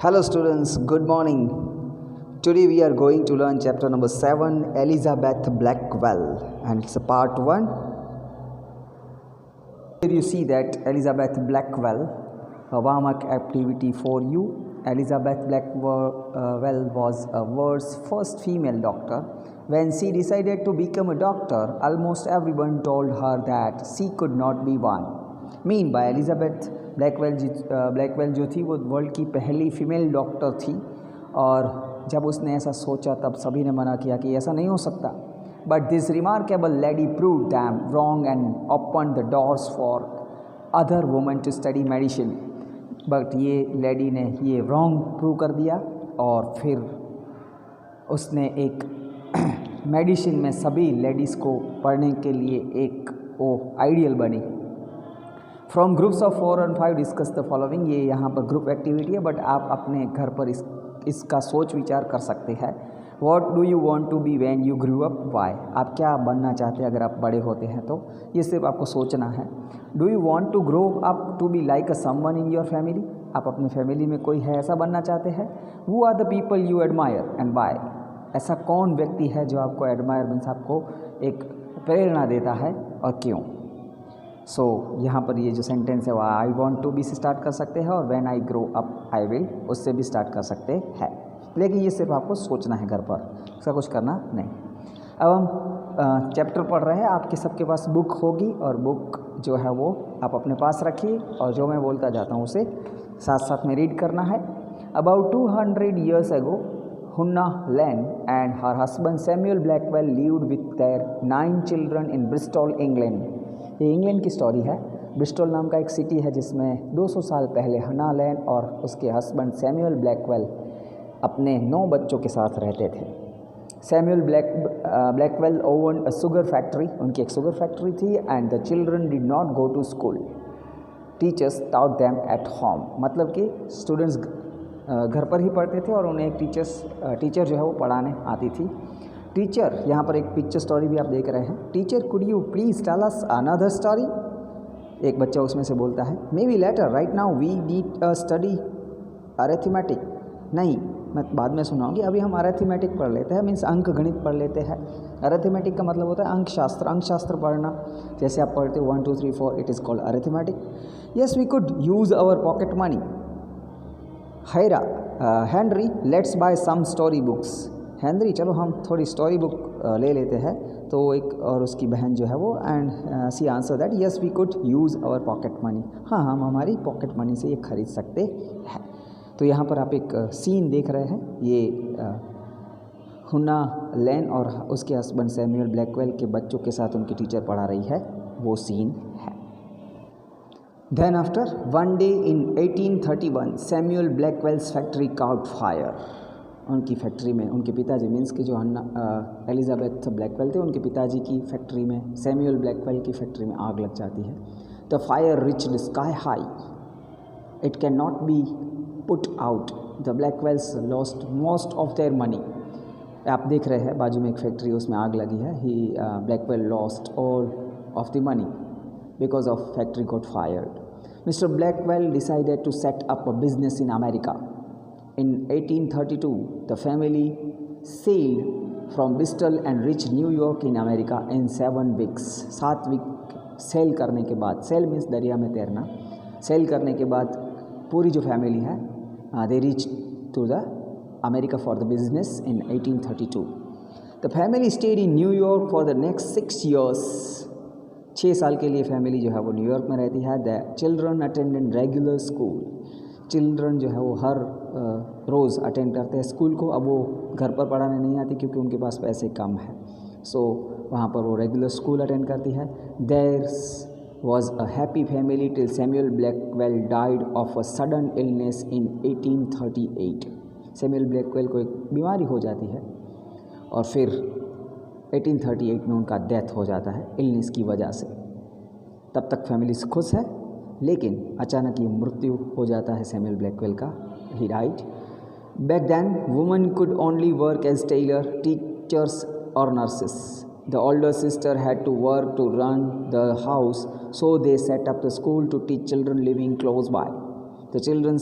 Hello students, good morning. Today we are going to learn chapter number 7, Elizabeth Blackwell, and it's a part 1. Here you see that Elizabeth Blackwell, a warm-up activity for you. Elizabeth Blackwell was a world's first female doctor. When she decided to become a doctor, almost everyone told her that she could not be one. Meanwhile, Elizabeth Blackwell जो थी वो world की पहली female doctor थी, और जब उसने ऐसा सोचा तब सभी ने मना किया कि ऐसा नहीं हो सकता. But this remarkable lady prove them wrong and open the doors for other women to study medicine. But ये लेडी ने ये रॉन्ग प्रूव कर दिया, और फिर उसने एक मेडिसिन में सभी लेडीज़ को पढ़ने के लिए एक वो आइडियल बनी. फ्रॉम ग्रुप्स ऑफ 4 और 5 डिस्कस द फॉलोइंग. ये यहाँ पर ग्रुप एक्टिविटी है, बट आप अपने घर पर इसका सोच विचार कर सकते हैं. What do you want to be when you grew up, why. आप क्या बनना चाहते हैं अगर आप बड़े होते हैं, तो ये सिर्फ आपको सोचना है. Do you want to grow up to be like a someone in your family. आप अपनी फैमिली में कोई है ऐसा बनना चाहते हैं. Who are the people you admire and why. ऐसा कौन व्यक्ति है जो आपको एडमायर मीन्स आपको एक प्रेरणा देता है और क्यों. सो यहाँ पर ये जो सेंटेंस है वो आई वॉन्ट टू बी से स्टार्ट कर सकते हैं, और when I grow up I will उससे भी स्टार्ट कर सकते हैं. लेकिन ये सिर्फ आपको सोचना है घर पर, इसका कुछ करना नहीं. अब हम चैप्टर पढ़ रहे हैं. आपके सबके पास बुक होगी, और बुक जो है वो आप अपने पास रखिए, और जो मैं बोलता जाता हूँ उसे साथ साथ में रीड करना है. About 200 years ago, Hannah Lane and her husband Samuel Blackwell lived with their 9 children in Bristol, England. ये इंग्लैंड की स्टोरी है. ब्रिस्टल नाम का एक सिटी है जिसमें 200 साल पहले हन्ना लैन और उसके हस्बैंड सैमुअल ब्लैकवेल अपने 9 बच्चों के साथ रहते थे. Samuel Blackwell owned a sugar factory. उनकी एक शुगर फैक्ट्री थी. And the children did not go to school. Teachers taught them at home. मतलब कि स्टूडेंट्स घर पर ही पढ़ते थे, और उन्हें एक टीचर जो है वो पढ़ाने आती थी. टीचर, यहाँ पर एक पिक्चर स्टोरी भी आप देख रहे हैं. Teacher could you please tell us another story. एक बच्चा उसमें से बोलता है. Maybe later, right now we need a study arithmetic. नहीं, मैं बाद में सुनाऊंगी, अभी हम अरिथमेटिक पढ़ लेते हैं. मीन्स अंक गणित पढ़ लेते हैं. अरिथमेटिक का मतलब होता है अंक शास्त्र पढ़ना. जैसे आप पढ़ते हो 1 2 3 4, it is called arithmetic. Yes we could use our pocket money. Henry let's buy some story books. Henry, चलो हम थोड़ी स्टोरी बुक ले लेते हैं. तो एक और उसकी बहन जो है वो, and see answer that yes we could use our pocket money. हाँ, हम हमारी पॉकेट मनी से ये खरीद सकते हैं. तो यहाँ पर आप एक सीन देख रहे हैं. ये हन्ना लैन और उसके हस्बैंड सैमुअल ब्लैकवेल के बच्चों के साथ उनकी टीचर पढ़ा रही है, वो सीन है. Then after one day in 1831, Samuel Blackwell's factory caught fire. उनकी फैक्ट्री में उनके पिताजी मीन्स कि जो एलिजाबेथ ब्लैकवेल थे, उनके पिताजी की फैक्ट्री में, सैमुअल ब्लैकवेल की फैक्ट्री में आग लग जाती है. The fire reached sky high. It can not be put out. The Blackwells lost most of their money. आप देख रहे हैं बाजू में एक फैक्ट्री, उसमें आग लगी है. He Blackwell lost all of the money because of factory got fired. Mr. Blackwell decided to set up a business in America. In 1832, the family sailed from Bristol and reached New York in America in 7 weeks. 7 week cell करने के बाद, cell means दरिया में तैरना, cell करने के बाद पूरी जो फैमिली है they reached to the America for the business in 1832. The family stayed in New York for the next 6 years. 6 साल के लिए फैमिली जो है वो न्यूयॉर्क में रहती है. The children attended regular school. Children जो है वो हर रोज़ अटेंड करते हैं स्कूल को. अब वो घर पर पढ़ाने नहीं आती क्योंकि उनके पास पैसे कम है. सो वहाँ पर वो रेगुलर स्कूल अटेंड करती है. There was a happy family till Samuel Blackwell died of a sudden illness in 1838. Samuel Blackwell को एक बीमारी हो जाती है, और फिर 1838 में उनका डेथ हो जाता है इलनेस की वजह से. तब तक फैमिली खुश है, लेकिन अचानक ये मृत्यु हो जाता है सैमुअल ब्लैकवेल का. He died. Back then women could only work as tailor, teachers और nurses. The older sister had to work to run the house, so they set up the school to teach children living close by. The children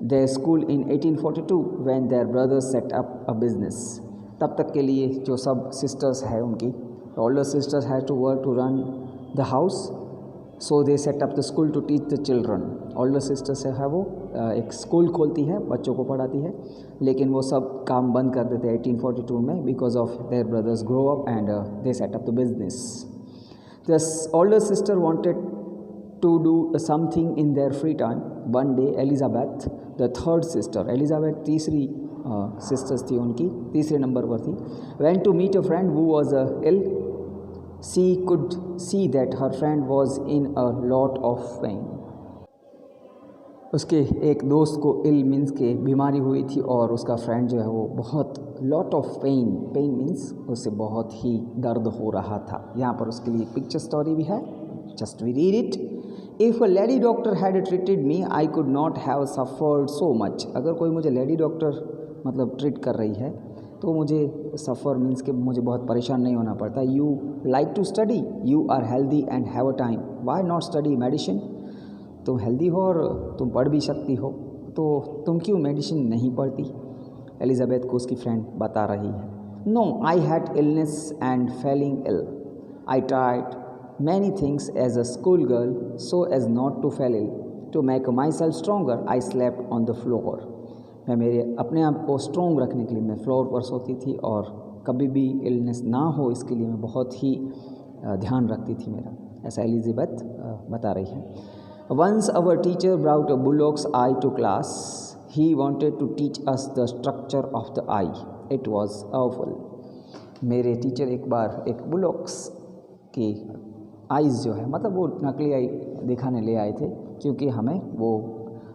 their school in 1842 when their brothers set up a business. तब तक के लिए जो सब sisters है उनकी, older sisters had to work to run the house, so they set up the school to teach the children. older sisters है वो एक स्कूल खोलती है, बच्चों को पढ़ाती है, लेकिन वो सब काम बंद कर देते हैं 1842 में because of their brothers grow up and they set up the business. The older sister wanted to do something in their free time. One day Elizabeth, the third sister, Elizabeth तीसरी sisters थी उनकी, तीसरे number पर थी, went to meet a friend who was ill. She could see that her friend was in a lot of pain. उसके एक दोस्त को इल मीन्स के बीमारी हुई थी और उसका फ्रेंड जो है वो बहुत lot of pain, pain means उसे बहुत ही दर्द हो रहा था. यहाँ पर उसके लिए पिक्चर स्टोरी भी है, just we read it. If a lady doctor had treated me I could not have suffered so much. अगर कोई मुझे लेडी डॉक्टर मतलब ट्रीट कर रही है तो मुझे सफ़र मीन्स कि मुझे बहुत परेशान नहीं होना पड़ता. You like to study, you are healthy and have a time, why not study medicine. तुम हेल्दी हो और तुम पढ़ भी सकती हो, तो तुम क्यों मेडिसिन नहीं पढ़ती. एलिजाबेथ को उसकी फ्रेंड बता रही है. No, I had illness and falling ill. I tried many things as a school girl so as not to fall ill. To make myself stronger I slept on the floor. मैं मेरे अपने आप को strong रखने के लिए मैं floor पर सोती थी और कभी भी इलनेस ना हो इसके लिए मैं बहुत ही ध्यान रखती थी मेरा. ऐसा एलिजाबेथ बता रही है. Once our teacher brought a bullock's eye to class. He wanted to teach us the structure of the eye. It was awful. मेरे टीचर एक बार एक बुलॉक्स की आइज़ जो है मतलब वो नकली आई दिखाने ले आए थे क्योंकि हमें वो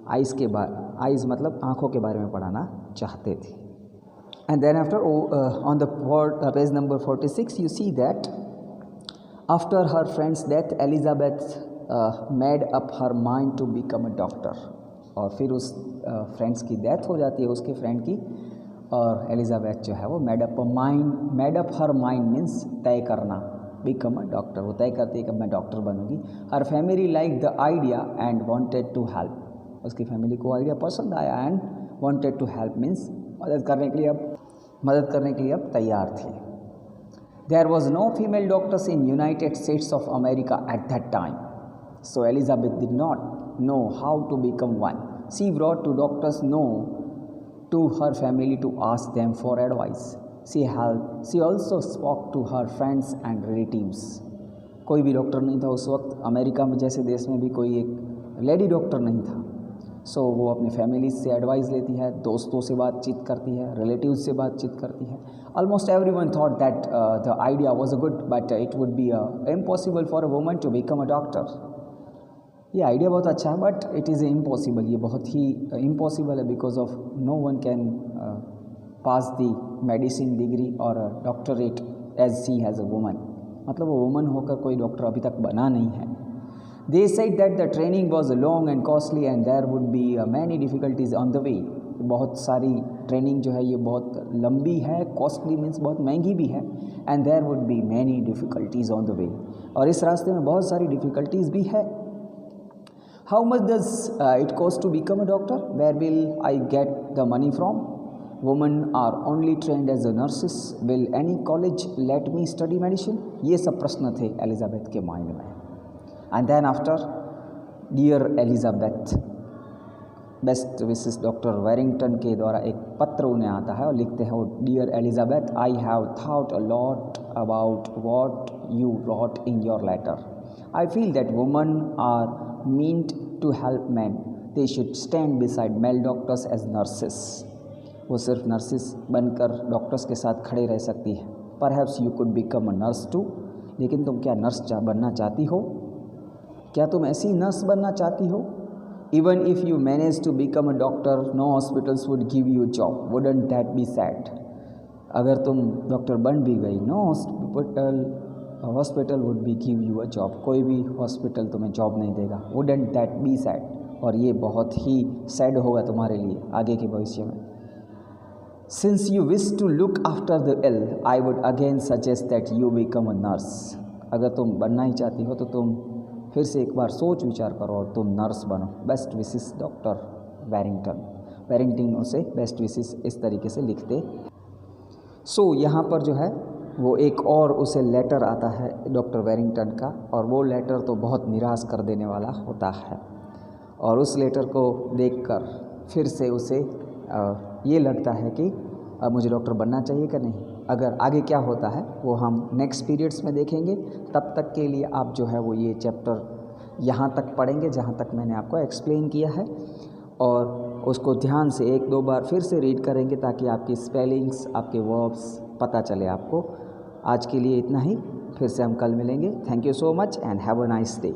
आइज़ मतलब आँखों के बारे में पढ़ाना चाहते थे. And then after on the page number 46 you see that after her friend's death Elizabeth made up her mind to become a doctor. और फिर उस फ्रेंड्स की डेथ हो जाती है उसके फ्रेंड की और एलिजाबेथ जो है वो made up her mind means तय करना, बिकम अ डॉक्टर. वो तय करती है कि मैं doctor बनूंगी. Her family like the idea and wanted to help. उसकी फैमिली को आइडिया पसंद आया and wanted to help means मदद करने के लिए अब तैयार थी. There was no female doctors in United States of America at that time. So Elizabeth did not know how to become one. She wrote to doctors to her family to ask them for advice. She also spoke to her friends and relatives. कोई भी doctor नहीं था उस वक्त. America में जैसे देश में भी कोई एक लेडी डॉक्टर नहीं था. सो वो अपनी फैमिली से एडवाइस लेती है, दोस्तों से बातचीत करती है, रिलेटिव्स से बातचीत करती है. Almost everyone thought that the idea was good but it would be impossible for a woman to become a doctor. ये आइडिया बहुत अच्छा है बट इट इज़ इम्पॉसिबल. ये बहुत ही इम्पॉसिबल है because of no one can pass the medicine degree और doctorate as she has a woman. मतलब वो वुमन होकर कोई डॉक्टर अभी तक बना नहीं है. They said that the training was long and costly and there would be many difficulties on the way. बहुत सारी ट्रेनिंग जो है ये बहुत लंबी है, कॉस्टली मीन्स बहुत महंगी भी है, and there would be many difficulties on the way. और इस रास्ते में बहुत सारी डिफ़िकल्टीज़ भी है. How much does it cost to become a doctor? Where will I get the money from? Women are only trained as nurses. Will any college let me study medicine? ये सब प्रश्न थे एलिजाबेथ के mind में. And then after, dear Elizabeth, best wishes doctor Warrington के द्वारा एक पत्र उन्हें आता है और लिखते हैं वो, dear Elizabeth, I have thought a lot about what you wrote in your letter. I feel that woman are meant to help man. They should stand beside male doctors as nurses. वो सिर्फ nurses बनकर doctors के साथ खड़े रह सकती है. Perhaps you could become a nurse too. लेकिन तुम क्या नर्स बनना चाहती हो? क्या तुम ऐसी नर्स बनना चाहती हो? Even if you manage to become a doctor, no hospitals would give you a job. Wouldn't that be sad? अगर तुम डॉक्टर बन भी गई, no hospital would be give you a job. कोई भी हॉस्पिटल तुम्हें जॉब नहीं देगा. Wouldn't that be sad? और ये बहुत ही सैड होगा तुम्हारे लिए आगे के भविष्य में. Since you wish to look after the ill, I would again suggest that you become a nurse. अगर तुम बनना ही चाहती हो तो तुम फिर से एक बार सोच विचार करो और तुम नर्स बनो. बेस्ट विशेस डॉक्टर बैरिंगटन उसे बेस्ट विशेस इस तरीके से लिखते। सो यहाँ पर जो है वो एक और उसे लेटर आता है डॉक्टर बैरिंगटन का, और वो लेटर तो बहुत निराश कर देने वाला होता है। और उस लेटर को देखकर फिर से उसे ये लगता है कि अब मुझे डॉक्टर बनना चाहिए कि नहीं। अगर आगे क्या होता है वो हम नेक्स्ट पीरियड्स में देखेंगे। तब तक के लिए आप जो है वो ये चैप्टर यहाँ तक पढ़ेंगे जहाँ तक मैंने आपको एक्सप्लेन किया है, और उसको ध्यान से 1-2 बार फिर से रीड करेंगे ताकि आपकी स्पेलिंग्स, आपके वर्ब्स पता चले आपको। आज के लिए इतना ही, फिर से हम कल मिलेंगे। Thank you so much and have a nice day.